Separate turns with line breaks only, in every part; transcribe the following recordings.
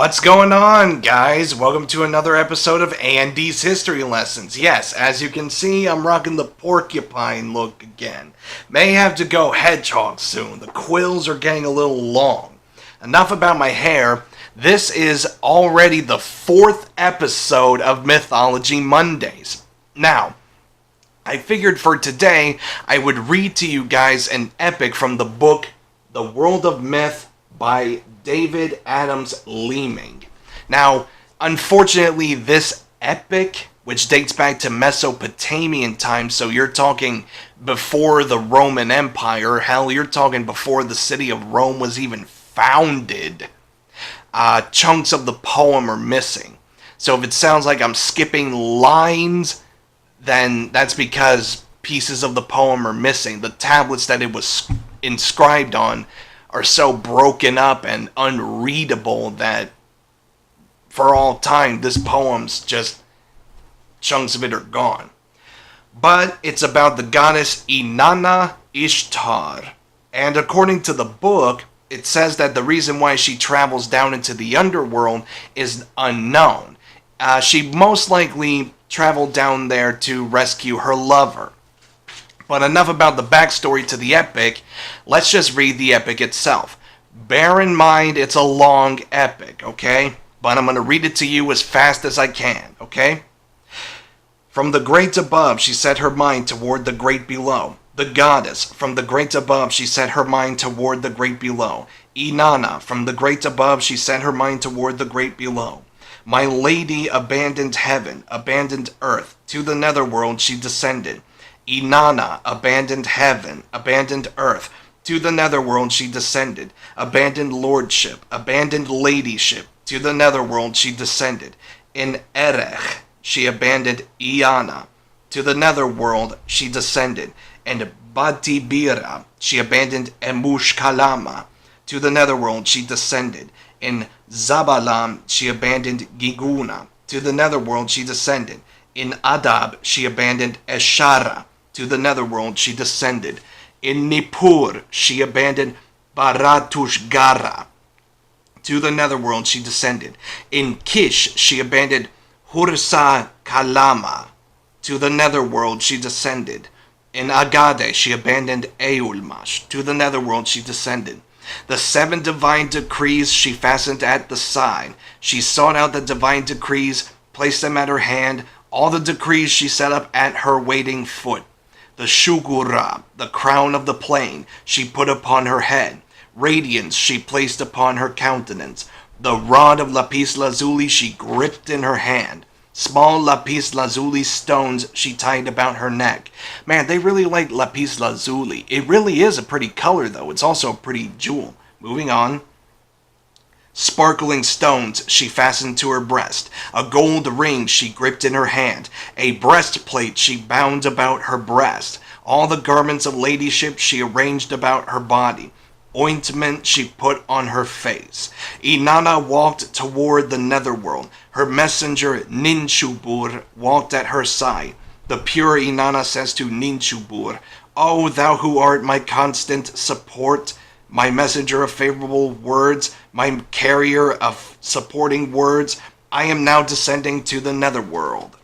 What's going on, guys? Welcome to another episode of Andy's History Lessons. Yes, as you can see, I'm rocking the porcupine look again. May have to go hedgehog soon. The quills are getting a little long. Enough about my hair. This is already the 4th episode of Mythology Mondays. Now, I figured for today, I would read to you guys an epic from the book The World of Myth by David Adams Leeming. Now, unfortunately, this epic, which dates back to Mesopotamian times, so you're talking before the Roman Empire, hell, you're talking before the city of Rome was even founded, chunks of the poem are missing. So if it sounds like I'm skipping lines, then that's because pieces of the poem are missing. The tablets that it was inscribed on are so broken up and unreadable that for all time this poem's just chunks of it are gone. But it's about the goddess Inanna Ishtar, and according to the book, it says that the reason why she travels down into the underworld is unknown. She most likely traveled down there to rescue her lover. But enough about the backstory to the epic. Let's just read the epic itself. Bear in mind it's a long epic, okay? But I'm going to read it to you as fast as I can, okay? From the great above, she set her mind toward the great below. The goddess, from the great above, she set her mind toward the great below. Inanna, from the great above, she set her mind toward the great below. My lady abandoned heaven, abandoned earth. To the netherworld she descended. Inanna abandoned heaven, abandoned earth. To the netherworld she descended. Abandoned lordship, abandoned ladyship. To the netherworld she descended. In Erech she abandoned Iana. To the netherworld she descended. In Batibira she abandoned Emushkalama. To the netherworld she descended. In Zabalam she abandoned Giguna. To the netherworld she descended. In Adab she abandoned Eshara. To the netherworld she descended. In Nippur she abandoned Baratushgara. To the netherworld she descended. In Kish she abandoned Hursa Kalama. To the netherworld she descended. In Agade she abandoned Eulmash. To the netherworld she descended. The 7 divine decrees she fastened at the side. She sought out the divine decrees, placed them at her hand. All the decrees she set up at her waiting foot. The Shugura, the crown of the plain, she put upon her head. Radiance she placed upon her countenance. The rod of lapis lazuli she gripped in her hand. Small lapis lazuli stones she tied about her neck. Man, they really like lapis lazuli. It really is a pretty color, though. It's also a pretty jewel. Moving on. Sparkling stones she fastened to her breast. A gold ring she gripped in her hand. A breastplate she bound about her breast. All the garments of ladyship she arranged about her body. Ointment she put on her face. Inanna walked toward the netherworld. Her messenger Ninshubur walked at her side. The pure Inanna says to Ninshubur, O thou who art my constant support, my messenger of favorable words, my carrier of supporting words, I am now descending to the netherworld.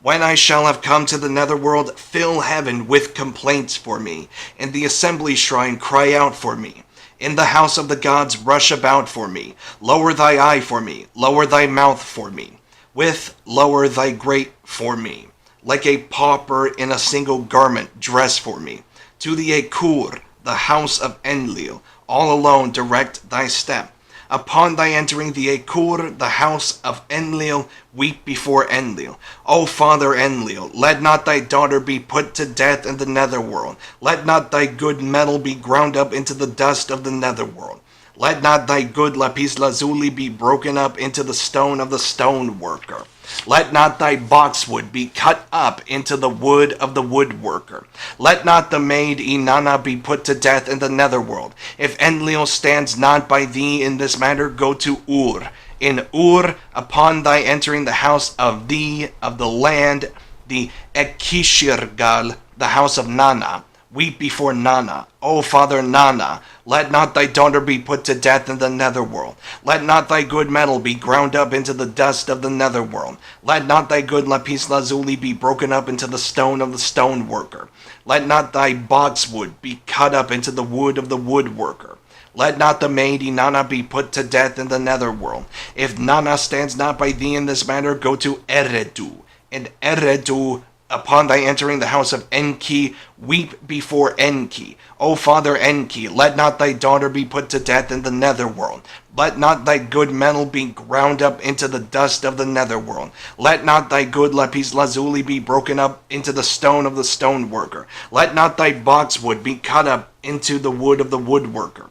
When I shall have come to the netherworld, fill heaven with complaints for me. In the assembly shrine cry out for me. In the house of the gods rush about for me. Lower thy eye for me, lower thy mouth for me. With lower thy grate for me. Like a pauper in a single garment dress for me. To the Akur, the house of Enlil, all alone direct thy step. Upon thy entering the Akur, the house of Enlil, weep before Enlil. O Father Enlil, let not thy daughter be put to death in the netherworld. Let not thy good metal be ground up into the dust of the netherworld. Let not thy good lapis lazuli be broken up into the stone of the stone worker. Let not thy boxwood be cut up into the wood of the woodworker. Let not the maid Inanna be put to death in the netherworld. If Enlil stands not by thee in this matter, go to Ur. In Ur, upon thy entering the house of thee, of the land, the Ekishirgal, the house of Nana, weep before Nana. O Father Nana, let not thy daughter be put to death in the netherworld. Let not thy good metal be ground up into the dust of the netherworld. Let not thy good lapis lazuli be broken up into the stone of the stone worker. Let not thy boxwood be cut up into the wood of the woodworker. Let not the maid Inanna be put to death in the netherworld. If Nana stands not by thee in this matter, go to Eredu. And Eredu, upon thy entering the house of Enki, weep before Enki. O Father Enki, let not thy daughter be put to death in the netherworld. Let not thy good metal be ground up into the dust of the netherworld. Let not thy good lapis lazuli be broken up into the stone of the stone worker. Let not thy boxwood be cut up into the wood of the woodworker.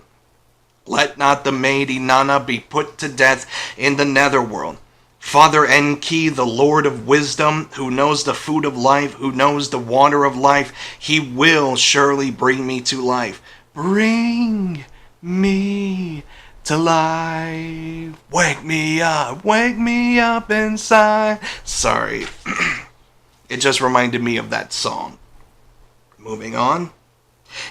Let not the maid Inanna be put to death in the netherworld. Father Enki, the Lord of wisdom, who knows the food of life, who knows the water of life, he will surely bring me to life. Bring me to life. Wake me up inside. Sorry, it just reminded me of that song. Moving on.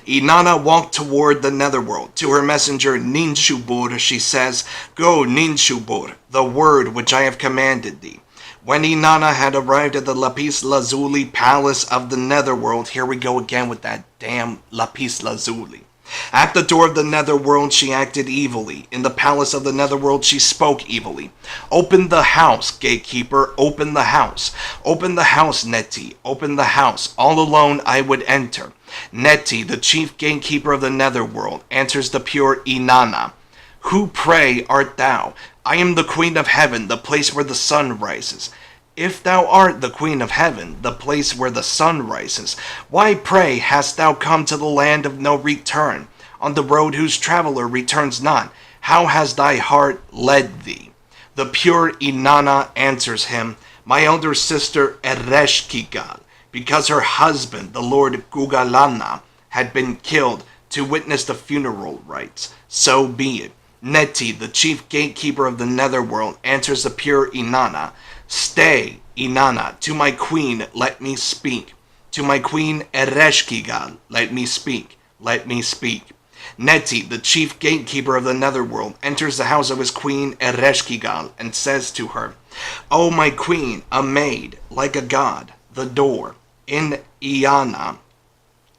Inanna walked toward the netherworld. To her messenger Ninshubur she says, Go, Ninshubur, the word which I have commanded thee. When Inanna had arrived at the lapis lazuli palace of the netherworld, here we go again with that damn lapis lazuli. At the door of the netherworld she acted evilly. In the palace of the netherworld she spoke evilly. Open the house, gatekeeper, open the house. Open the house, Neti, open the house. All alone I would enter. Neti, the chief gatekeeper of the netherworld, answers the pure Inanna. Who, pray, art thou? I am the queen of heaven, the place where the sun rises. If thou art the queen of heaven, the place where the sun rises, why, pray, hast thou come to the land of no return, on the road whose traveler returns not? How has thy heart led thee? The pure Inanna answers him, My elder sister Ereshkigal, because her husband, the Lord Gugalana, had been killed to witness the funeral rites. So be it. Neti, the chief gatekeeper of the netherworld, answers the pure Inanna, Stay, Inanna, to my queen let me speak. To my queen Ereshkigal let me speak. Let me speak. Neti, the chief gatekeeper of the netherworld, enters the house of his queen Ereshkigal and says to her, O my queen, a maid, like a god, the door. In Inanna,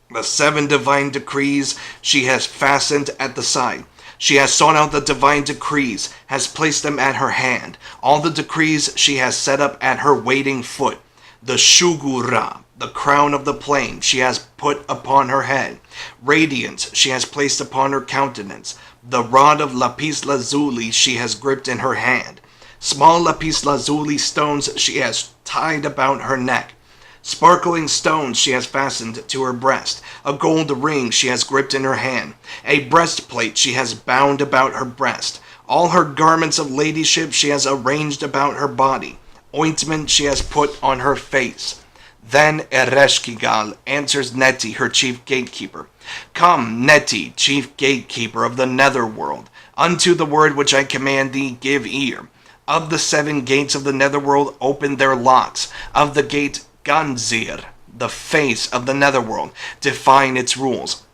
the 7 divine decrees she has fastened at the side. She has sought out the divine decrees, has placed them at her hand. All the decrees she has set up at her waiting foot. The Shugura, the crown of the plain, she has put upon her head. Radiance she has placed upon her countenance. The rod of lapis lazuli she has gripped in her hand. Small lapis lazuli stones she has tied about her neck. Sparkling stones she has fastened to her breast. A gold ring she has gripped in her hand. A breastplate she has bound about her breast. All her garments of ladyship she has arranged about her body. Ointment she has put on her face. Then Ereshkigal answers Neti, her chief gatekeeper. Come, Neti, chief gatekeeper of the netherworld. Unto the word which I command thee give ear. Of the 7 gates of the netherworld open their locks. Of the gate Ganzir, the face of the netherworld, define its rules.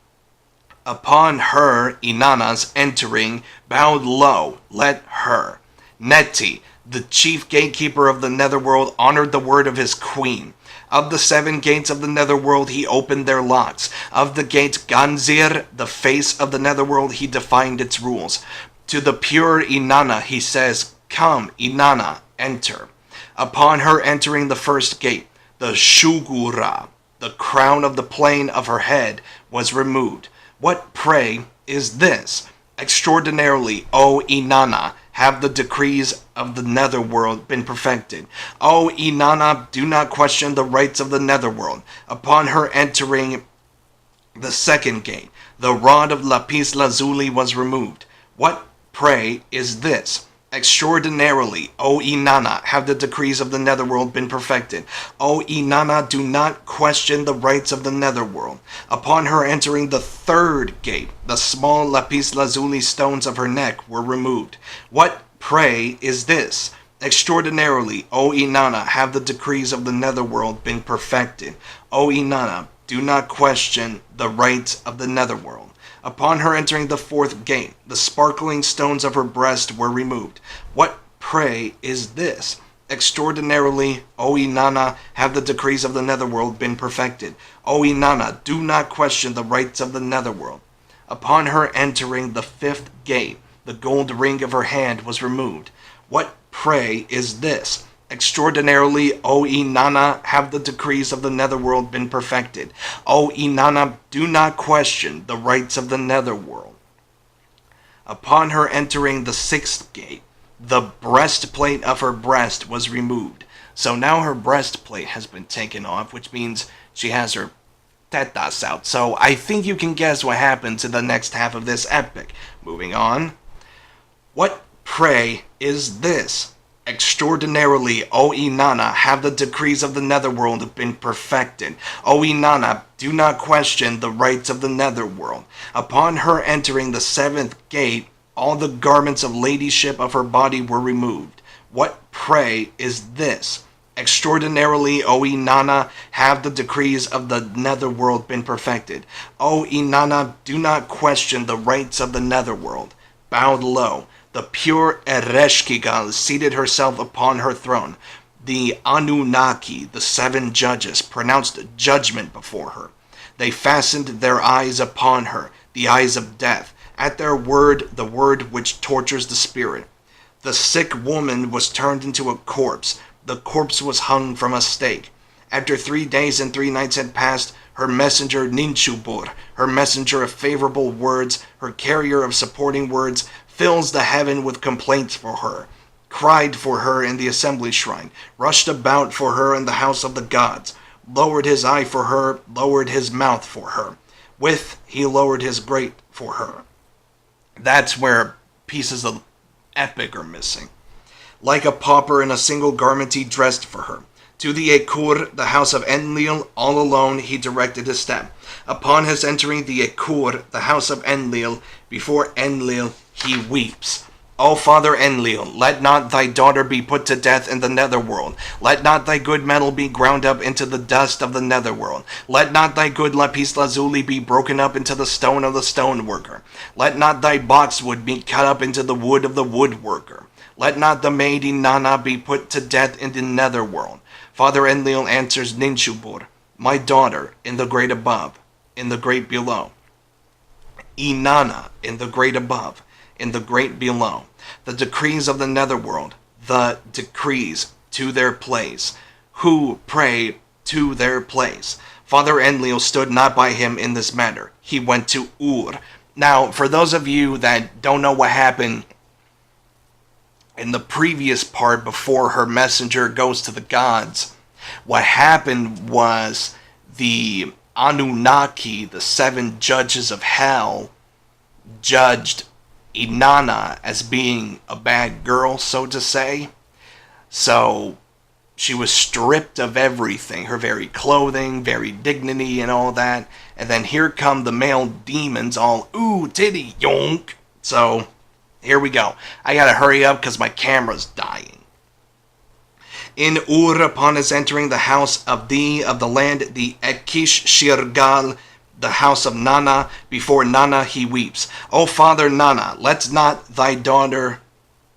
Upon her, Inanna's entering, bowed low, let her. Neti, the chief gatekeeper of the netherworld, honored the word of his queen. Of the 7 gates of the netherworld he opened their locks. Of the gate Ganzir, the face of the netherworld, he defined its rules. To the pure Inanna he says, Come, Inanna, enter. Upon her entering the first gate, the Shugura, the crown of the plain of her head, was removed. What, pray, is this? Extraordinarily, O Inanna, have the decrees of the netherworld been perfected. O Inanna, do not question the rights of the netherworld. Upon her entering the second gate, the rod of lapis lazuli was removed. What, pray, is this? Extraordinarily, O Inanna, have the decrees of the netherworld been perfected. O Inanna, do not question the rights of the netherworld. Upon her entering the third gate, the small lapis lazuli stones of her neck were removed. What, pray, is this? Extraordinarily, O Inanna, have the decrees of the netherworld been perfected. O Inanna, do not question the rights of the netherworld. Upon her entering the fourth gate, the sparkling stones of her breast were removed. What, pray, is this? Extraordinarily, O Inanna, have the decrees of the netherworld been perfected. O Inanna, do not question the rights of the netherworld. Upon her entering the fifth gate, the gold ring of her hand was removed. What, pray, is this? Extraordinarily, O Inanna, have the decrees of the netherworld been perfected. O Inanna, do not question the rights of the netherworld. Upon her entering the sixth gate, the breastplate of her breast was removed. So now her breastplate has been taken off, which means she has her tetas out. So I think you can guess what happens in the next half of this epic. Moving on. What, pray, is this? Extraordinarily, O Inanna, have the decrees of the netherworld been perfected. O Inanna, do not question the rights of the netherworld. Upon her entering the seventh gate, all the garments of ladyship of her body were removed. What, pray, is this? Extraordinarily, O Inanna, have the decrees of the netherworld been perfected. O Inanna, do not question the rights of the netherworld. Bowed low, the pure Ereshkigal seated herself upon her throne. The Anunnaki, the seven judges, pronounced judgment before her. They fastened their eyes upon her, the eyes of death. At their word, the word which tortures the spirit. The sick woman was turned into a corpse. The corpse was hung from a stake. After 3 days and 3 nights had passed, her messenger Ninchubur, her messenger of favorable words, her carrier of supporting words, fills the heaven with complaints for her, cried for her in the assembly shrine, rushed about for her in the house of the gods, lowered his eye for her, lowered his mouth for her. With he lowered his grate for her. That's where pieces of epic are missing. Like a pauper in a single garment he dressed for her. To the Ekur, the house of Enlil, all alone he directed his step. Upon his entering the Ekur, the house of Enlil, before Enlil he weeps. O Father Enlil, let not thy daughter be put to death in the netherworld. Let not thy good metal be ground up into the dust of the netherworld. Let not thy good lapis lazuli be broken up into the stone of the stoneworker. Let not thy boxwood be cut up into the wood of the woodworker. Let not the maid Inanna be put to death in the netherworld. Father Enlil answers Ninchubur, my daughter, in the great above, in the great below. Inanna, in the great above, in the great below. The decrees of the netherworld, the decrees to their place. Who, pray, to their place? Father Enlil stood not by him in this matter. He went to Ur. Now, for those of you that don't know what happened in the previous part before her messenger goes to the gods, what happened was the Anunnaki, the seven judges of hell, judged Inanna as being a bad girl, so to say. So she was stripped of everything, her very clothing, very dignity and all that. And then here come the male demons all, ooh, titty, yonk. So here we go. I gotta hurry up because my camera's dying. In Ur, upon his entering the house of the land, the Ekish Shirgal, the house of Nana, before Nana he weeps. O Father Nana, let not thy daughter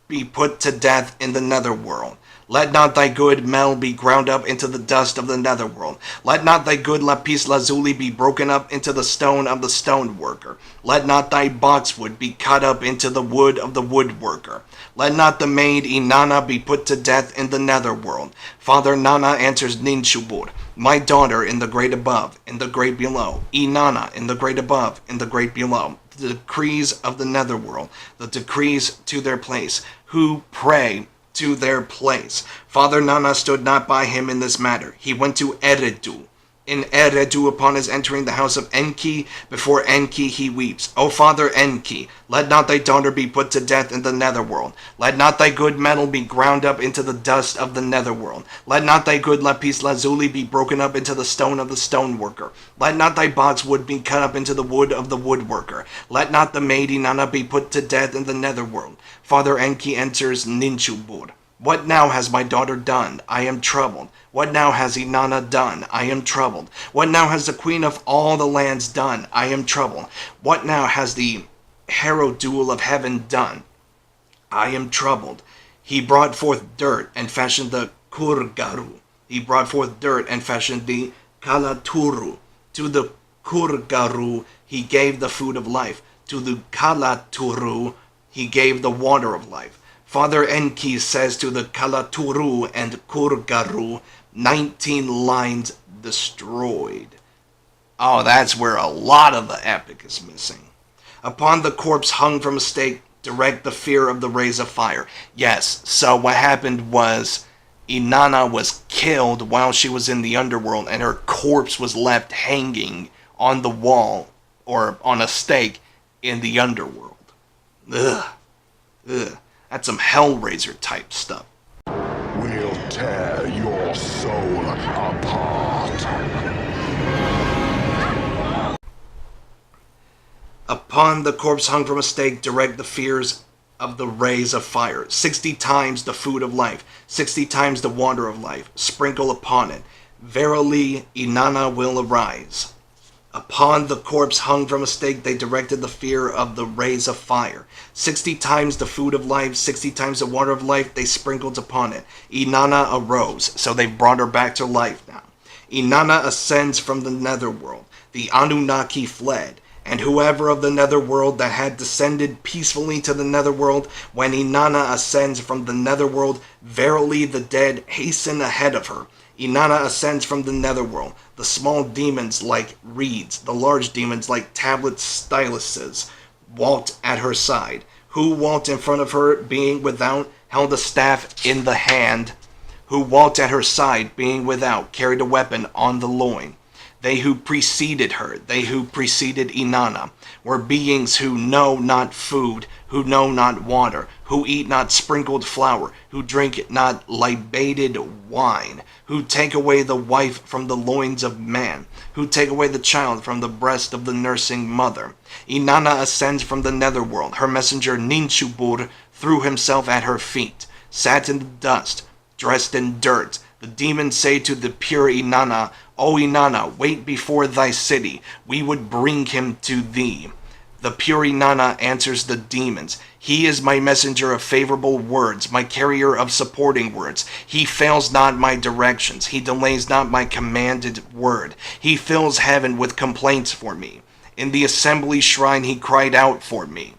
be put to death in the netherworld. Let not thy good metal be ground up into the dust of the netherworld. Let not thy good lapis lazuli be broken up into the stone of the stoneworker. Let not thy boxwood be cut up into the wood of the woodworker. Let not the maid Inanna be put to death in the netherworld. Father Nana answers Ninchubur, my daughter in the great above, in the great below. Inanna in the great above, in the great below. The decrees of the netherworld, the decrees to their place. Who, pray, to their place. Father Nana stood not by him in this matter. He went to Eridu. In Eridu, upon his entering the house of Enki, before Enki he weeps. O Father Enki, let not thy daughter be put to death in the netherworld. Let not thy good metal be ground up into the dust of the netherworld. Let not thy good lapis lazuli be broken up into the stone of the stoneworker. Let not thy boxwood be cut up into the wood of the woodworker. Let not the maid Inanna be put to death in the netherworld. Father Enki enters Ninchubur. What now has my daughter done? I am troubled. What now has Inanna done? I am troubled. What now has the queen of all the lands done? I am troubled. What now has the Herod-duel of heaven done? I am troubled. He brought forth dirt and fashioned the Kurgaru. He brought forth dirt and fashioned the Kalaturu. To the Kurgaru he gave the food of life. To the Kalaturu he gave the water of life. Father Enki says to the Kalaturu and Kurgaru, 19 lines destroyed. Oh, that's where a lot of the epic is missing. Upon the corpse hung from a stake, direct the fear of the rays of fire. Yes, so what happened was Inanna was killed while she was in the underworld, and her corpse was left hanging on the wall, or on a stake, in the underworld. Ugh. Ugh. That's some Hellraiser type stuff.
We'll tear your soul apart.
Upon the corpse hung from a stake, direct the fears of the rays of fire. 60 times the food of life, 60 times the water of life, sprinkle upon it. Verily, Inanna will arise. Upon the corpse hung from a stake, they directed the fear of the rays of fire. 60 times the food of life, 60 times the water of life, they sprinkled upon it. Inanna arose, so they brought her back to life now. Inanna ascends from the netherworld. The Anunnaki fled, and whoever of the netherworld that had descended peacefully to the netherworld, when Inanna ascends from the netherworld, verily the dead hasten ahead of her. Inanna ascends from the netherworld. The small demons like reeds, the large demons like tablet styluses, walked at her side. Who walked in front of her, being without, held a staff in the hand. Who walked at her side, being without, carried a weapon on the loin. They who preceded her, they who preceded Inanna, were beings who know not food, who know not water, who eat not sprinkled flour, who drink not libated wine, who take away the wife from the loins of man, who take away the child from the breast of the nursing mother. Inanna ascends from the netherworld. Her messenger Ninshubur threw himself at her feet, sat in the dust, dressed in dirt. The demons say to the pure Inanna, O Inanna, wait before thy city. We would bring him to thee. The pure Inanna answers the demons. He is my messenger of favorable words, my carrier of supporting words. He fails not my directions. He delays not my commanded word. He fills heaven with complaints for me. In the assembly shrine he cried out for me.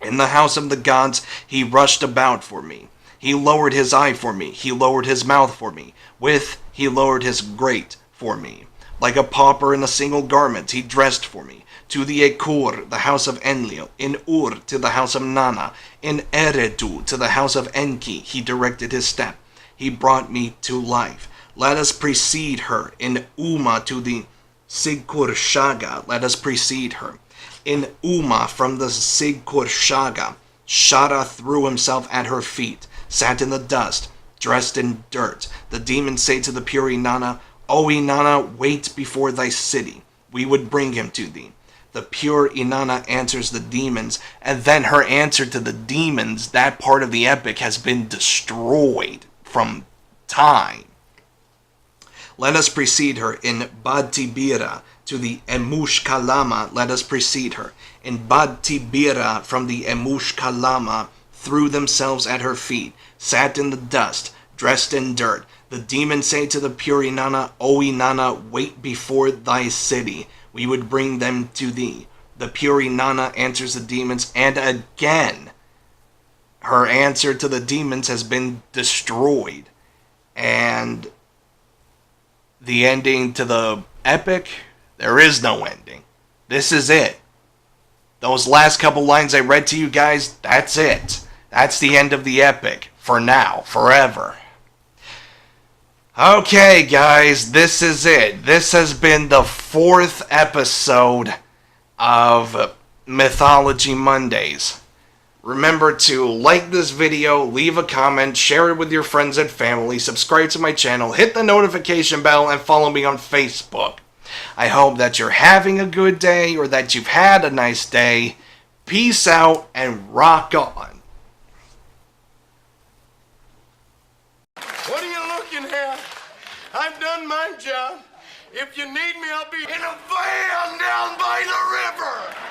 In the house of the gods he rushed about for me. He lowered his eye for me. He lowered his mouth for me. He lowered his grate for me. Like a pauper in a single garment, he dressed for me. To the Ekur, the house of Enlil. In Ur, to the house of Nana. In Eredu, to the house of Enki, he directed his step. He brought me to life. Let us precede her. In Uma, to the Sigkurshaga, let us precede her. In Uma, from the Sigkurshaga, Shara threw himself at her feet, sat in the dust, dressed in dirt. The demons say to the pure Inanna, O Inanna, wait before thy city. We would bring him to thee. The pure Inanna answers the demons, and then her answer to the demons, that part of the epic has been destroyed from time. Let us precede her. In Bad Tibira, to the Emush Kalama, let us precede her. In Bad Tibira, from the Emush Kalama, threw themselves at her feet, sat in the dust, dressed in dirt. The demons say to the pure Inanna, O Inanna, wait before thy city. We would bring them to thee. The pure Inanna answers the demons, and again, her answer to the demons has been destroyed. And the ending to the epic, there is no ending. This is it. Those last couple lines I read to you guys, that's it. That's the end of the epic. For now. Forever. Okay, guys, this is it. This has been the 4th episode of Mythology Mondays. Remember to like this video, leave a comment, share it with your friends and family, subscribe to my channel, hit the notification bell, and follow me on Facebook. I hope that you're having a good day, or that you've had a nice day. Peace out and rock on.
you looking at? I've done my job. If you need me, I'll be in a van down by the river.